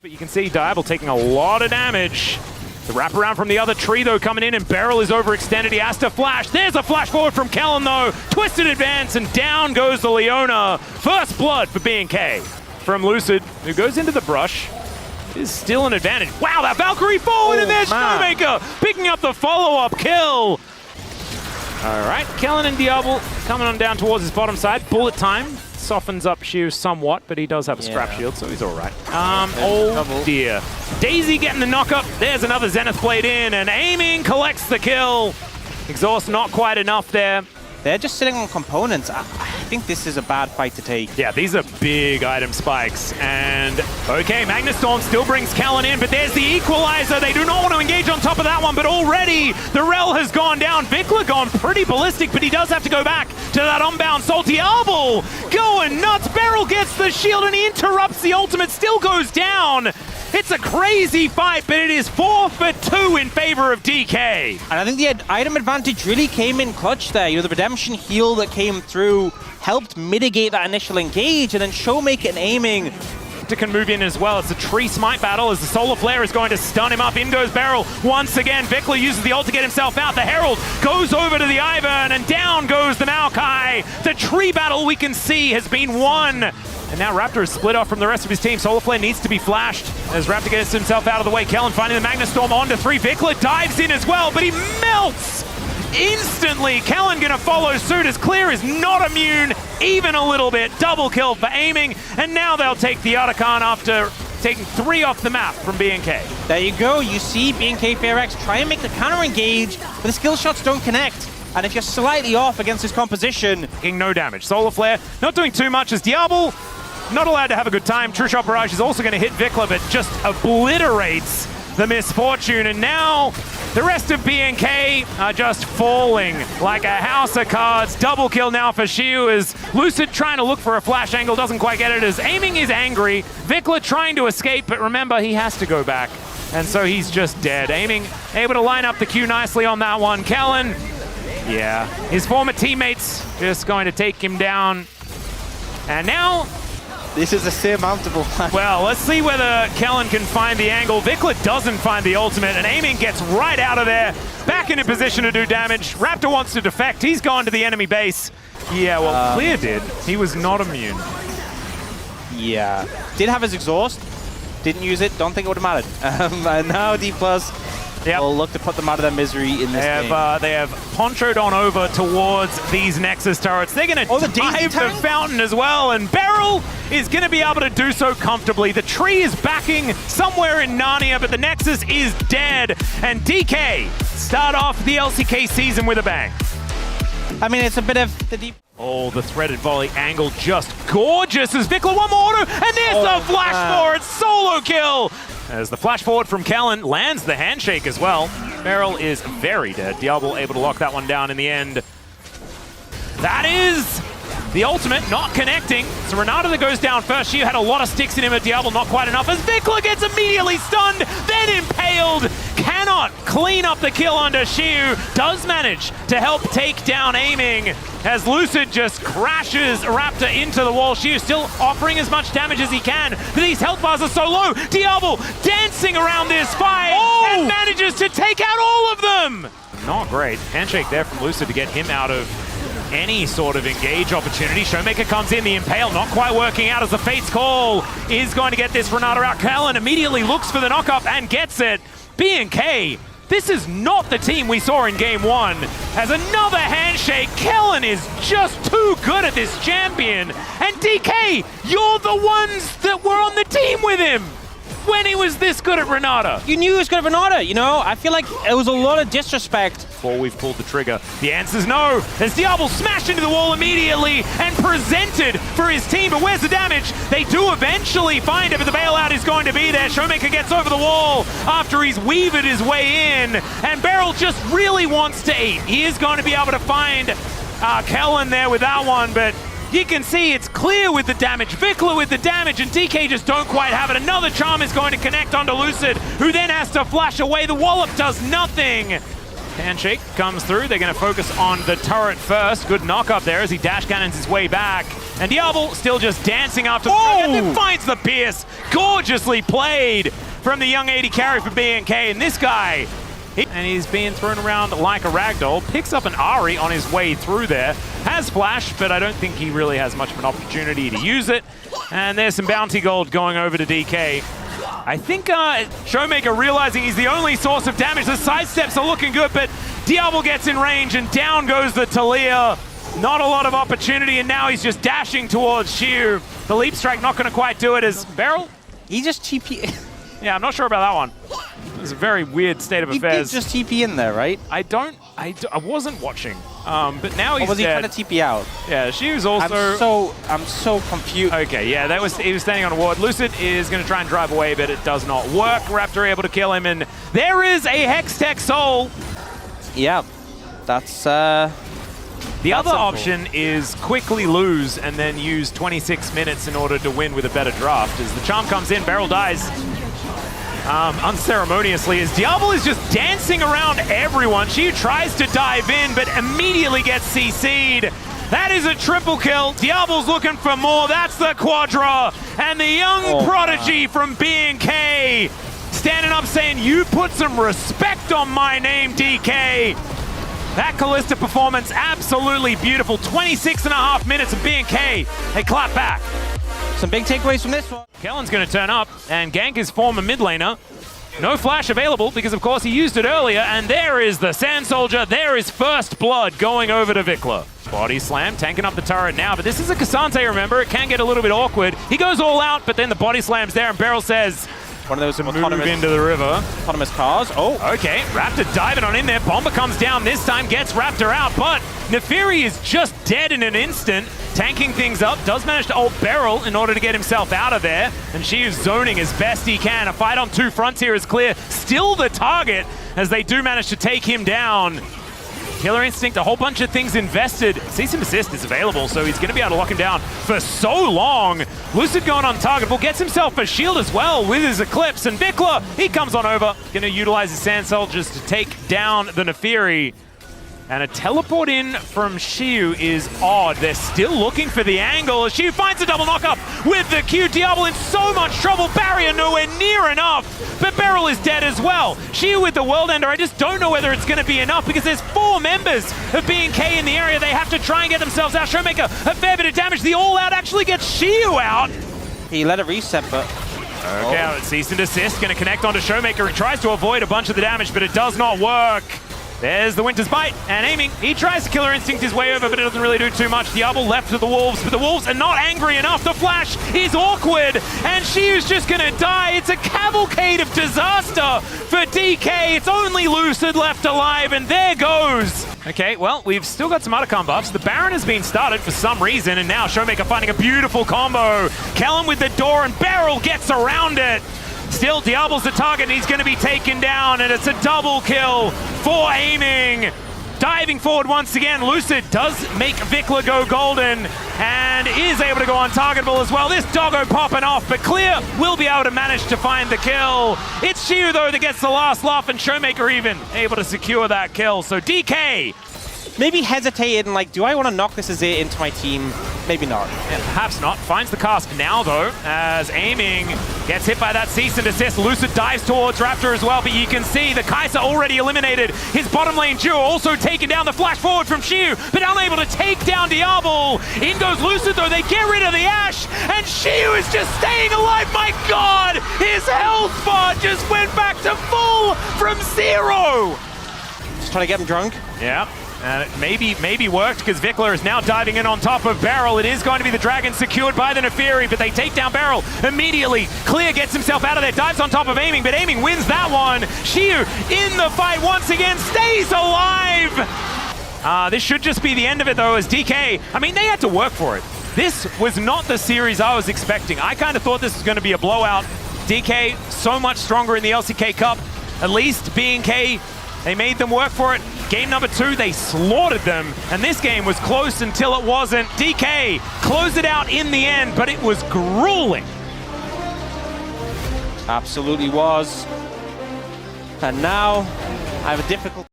But you can see Dplus taking a lot of damage. The wraparound from the other tree, though, coming in, and Beryl is overextended. He has to flash. There's a flash forward from Kellen, though. Twisted advance, and down goes the Leona. First blood for B&K from Lucid, who goes into the brush. It is still an advantage. Wow, that Valkyrie forward, and there's Snowmaker picking up the follow-up kill. All right, Kellen and Dplus coming on down towards his bottom side. Bullet time softens up Shu somewhat, but he does have a scrap shield, so he's all right. Oh dear. Daisy getting the knock-up. There's another Zenith Blade in, and aiming collects the kill. Exhaust not quite enough there. They're just sitting on components. I think this is a bad fight to take. Yeah, these are big item spikes. And, okay, Magnustorm still brings Kellen in, but there's the equalizer. They do not want to engage on top of that one, but already the Rel has gone down. Vikla gone pretty ballistic, but he does have to go back to that unbound Salty Elbow. Going nuts. Beryl gets the shield, and he interrupts the ultimate. Still goes down. It's a crazy fight, but it is 4 for 2 in favor of DK. And I think the item advantage really came in clutch there. You know, the redemption heal that came through helped mitigate that initial engage, and then Showmaker and aiming can move in as well. It's a tree smite battle as the Solar Flare is going to stun him up. In goes Beryl once again. Vikla uses the ult to get himself out. The Herald goes over to the Ivern, and down goes the Maokai. The tree battle, we can see, has been won. And now Raptor is split off from the rest of his team. Solar Flare needs to be flashed as Raptor gets himself out of the way. Kellen finding the Magnustorm onto 3. Vikla dives in as well, but he melts instantly. Kellen gonna follow suit as Clear is not immune even a little bit. Double kill for aiming, and now they'll take the Otacon after taking 3 off the map from B&K. There you go. You see B&K FEARX try and make the counter engage, but the skill shots don't connect. And if you're slightly off against his composition, taking no damage. Solar Flare not doing too much as Dplus not allowed to have a good time. True Shot Barrage is also going to hit Vikla, but just obliterates the Misfortune. And now the rest of B&K are just falling like a house of cards. Double kill now for Shu as Lucid trying to look for a flash angle, doesn't quite get it as aiming is angry. Vikla trying to escape, but remember, he has to go back. And so he's just dead. Aiming able to line up the Q nicely on that one. Kellen, yeah, his former teammates just going to take him down. And now this is a surmountable one. Well, let's see whether Kellen can find the angle. Vikla doesn't find the ultimate, and aiming gets right out of there. Back into position to do damage. Raptor wants to defect. He's gone to the enemy base. Yeah, well, Clear did. He was not immune. Yeah. Did have his exhaust. Didn't use it. Don't think it would have mattered. And now Dplus will look to put them out of their misery in this game. They have ponchoed on over towards these Nexus turrets. They're going to dive the fountain as well, and Beryl is going to be able to do so comfortably. The tree is backing somewhere in Narnia, but the Nexus is dead, and DK start off the LCK season with a bang. I mean, it's a bit of the deep... Oh, the threaded volley angle just gorgeous as Vikla one more auto, and there's the flash forward solo kill. As the flash forward from Kellen lands the handshake as well. Beryl is very dead. Dplus able to lock that one down in the end. That is the ultimate not connecting. So Renata that goes down first. She had a lot of sticks in him at Dplus, not quite enough. As Vikla gets immediately stunned, then impaled. Cannot clean up the kill under Shu. Does manage to help take down aiming as Lucid just crashes Raptor into the wall. Shu still offering as much damage as he can, but these health bars are so low. Dplus dancing around this fight and manages to take out all of them. Not great. Handshake there from Lucid to get him out of any sort of engage opportunity. Showmaker comes in, the impale not quite working out as the Fate's Call is going to get this Renata out. Kellen immediately looks for the knock-up and gets it. B&K, this is not the team we saw in game 1. As another handshake, Kellen is just too good at this champion. And DK, you're the ones that were on the team with him when he was this good at Renata. You knew he was good at Renata, you know? I feel like it was a lot of disrespect. Before we've pulled the trigger, the answer's no. As Dplus smashed into the wall immediately and presented for his team, but where's the damage? They do eventually find it, but the bailout is going to be there. Showmaker gets over the wall after he's weaved his way in, and Beryl just really wants to eat. He is going to be able to find Kellen there with that one, but you can see it's Clear with the damage, Vikla with the damage, and DK just don't quite have it. Another charm is going to connect onto Lucid, who then has to flash away. The wallop does nothing. Handshake comes through. They're going to focus on the turret first. Good knock up there as he dash cannons his way back. And Diablo still just dancing after the and then finds the pierce. Gorgeously played from the young 80 carry for BNK. And this guy, and he's being thrown around like a ragdoll. Picks up an Ari on his way through there. Has flash, but I don't think he really has much of an opportunity to use it. And there's some bounty gold going over to DK. I think Showmaker realizing he's the only source of damage. The sidesteps are looking good, but Diablo gets in range and down goes the Talia. Not a lot of opportunity, and now he's just dashing towards Xiu. The leap strike not going to quite do it as Beryl. He just TP. Yeah, I'm not sure about that one. It was a very weird state of affairs. He did just TP in there, right? I wasn't watching. But now he's was he dead. trying to TP out? Yeah, Xiu's also... I'm so confused. Okay, yeah, he was standing on a ward. Lucid is going to try and drive away, but it does not work. Raptor able to kill him, and there is a Hextech Soul. Yeah, that's... The other option is quickly lose and then use 26 minutes in order to win with a better draft. As the charm comes in, Beryl dies unceremoniously as Diablo is just dancing around everyone. She tries to dive in, but immediately gets CC'd. That is a triple kill. Diablo's looking for more. That's the Quadra. And the young prodigy from BNK standing up saying, "You put some respect on my name, DK." That Kalista performance, absolutely beautiful. 26.5 minutes of BNK. They clap back. Some big takeaways from this one. Kellen's going to turn up and gank his former mid laner. No flash available because, of course, he used it earlier. And there is the Sand Soldier. There is first blood going over to Vikla. Body slam, tanking up the turret now. But this is a Cassante, remember. It can get a little bit awkward. He goes all out, but then the body slam's there. And Beryl says... One of those move into the river. Autonomous cars. Oh. Okay, Raptor diving on in there. Bomber comes down this time, gets Raptor out, but Nefiri is just dead in an instant. Tanking things up, does manage to ult Beryl in order to get himself out of there. And she is zoning as best he can. A fight on two fronts here is clear. Still the target as they do manage to take him down. Killer Instinct, a whole bunch of things invested. Cease and Desist is available, so he's going to be able to lock him down for so long. Lucid going untargetable, gets himself a shield as well with his Eclipse, and Vikla, he comes on over. Going to utilize his Sand Soldiers to take down the Nefiri. And a teleport in from Xiu is odd. They're still looking for the angle as Xiu finds a double knock-up with the Q. Diablo in so much trouble. Barrier nowhere near enough, but Beryl is dead as well. Xiu with the World Ender, I just don't know whether it's going to be enough because there's 4 members of BNK in the area. They have to try and get themselves out. Showmaker, a fair bit of damage. The all-out actually gets Xiu out. He let it reset, but... Okay, Cease and Desist, going to connect onto Showmaker. He tries to avoid a bunch of the damage, but it does not work. There's the Winter's Bite, and aiming. He tries to Killer Instinct his way over, but it doesn't really do too much. Diablo left to the Wolves, but the Wolves are not angry enough. The flash is awkward, and Xiu's just gonna die. It's a cavalcade of disaster for DK. It's only Lucid left alive, and there goes. Okay, well, we've still got some other buffs. The Baron has been started for some reason, and now Showmaker finding a beautiful combo. Kellen with the door, and Beryl gets around it. Still, Diablo's the target, and he's going to be taken down, and it's a double kill for aiming. Diving forward once again, Lucid does make Vikla go golden, and is able to go untargetable as well. This doggo popping off, but Clear will be able to manage to find the kill. It's Xiu, though, that gets the last laugh, and Showmaker even able to secure that kill. So DK... maybe hesitated and like, do I want to knock this Azir into my team? Maybe not. Yeah, perhaps not. Finds the cast now, though, as aiming gets hit by that Cease and Desist. Lucid dives towards Raptor as well, but you can see the Kai'Sa already eliminated. His bottom lane duo also taking down the flash forward from Xiu, but unable to take down Diablo. In goes Lucid, though. They get rid of the Ashe, and Xiu is just staying alive. My God! His health bar just went back to full from 0. Just trying to get him drunk. Yeah. And it maybe worked because Vikla is now diving in on top of Beryl. It is going to be the Dragon secured by the Nefiri, but they take down Beryl immediately. Clear gets himself out of there, dives on top of aiming, but aiming wins that one. Xiu in the fight once again, stays alive. This should just be the end of it though, as DK, I mean, they had to work for it. This was not the series I was expecting. I kind of thought this was going to be a blowout. DK, so much stronger in the LCK Cup. At least BNK, they made them work for it. Game number 2, they slaughtered them, and this game was close until it wasn't. DK closed it out in the end, but it was grueling. Absolutely was. And now I have a difficult